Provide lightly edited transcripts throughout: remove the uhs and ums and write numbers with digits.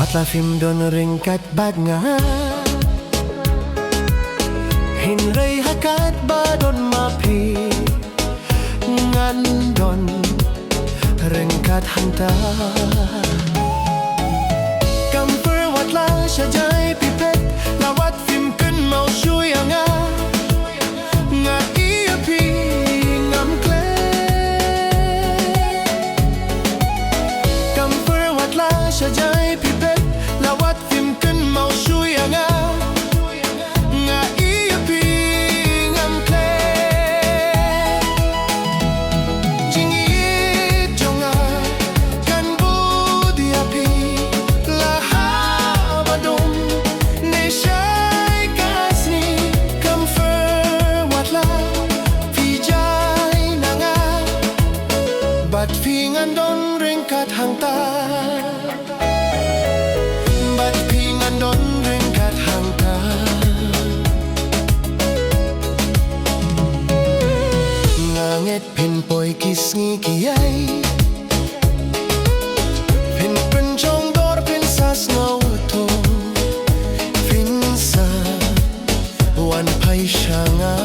Watlah film don ringkat bad nga Hinray hakat badon mapi Ngan don ringkat hanta Kamper watlah syajay pipet Lawat film kun mau syuy nga Nga iya pi ngam kle Kamper watlah syajay pipet Lawat film kun mau syuy nga Nga iya pi ngam kle Jingit jonga kan budi api Laha badong ne syai kasni Kamfer watlah pijay nanga Bat fingan don ringkat hangta Bat pingan don ringkat hangta Ngangit pinpoy kisngi kiyay Pin pencong dor pinsas ngauto Pinsa wan pai syanga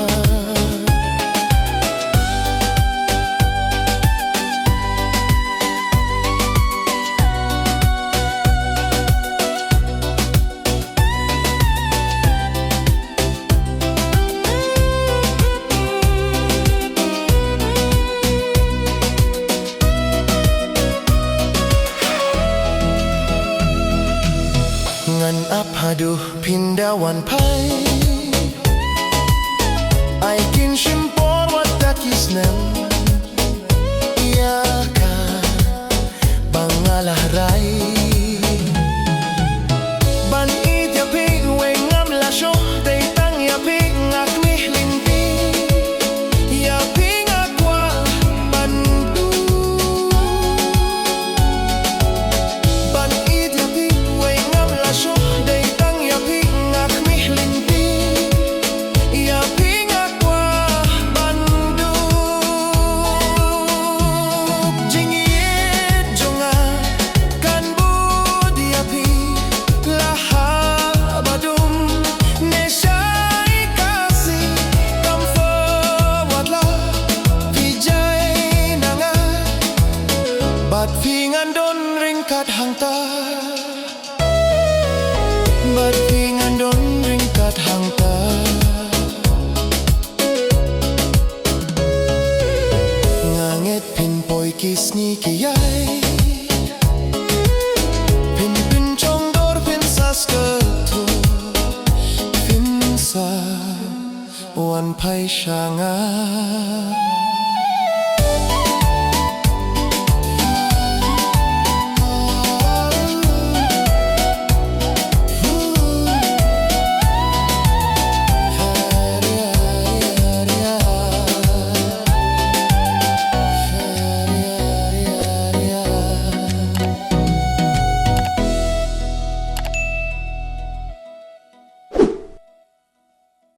Ngan apaduh pindawan pai Ai kin shimpor watak isnem Iyaka bangalah rai Ban itya ping wengam lasyo Day tang ya ping akmih linti Ya ping akwa bandu Ban itya ping wengam lasyo Day tang ya ping akmih linti Ya ping akwa bandu Jingit jonga kan budi api Laha badum ne syai kasi Kamfer watlah pijay nanga Bat fingan don ringkat hangta Bat fingan don ringkat hangta Ngangit pinpoy kisni kiyay Pin pencong dor pinsas ketu Pinsa wan pai syanga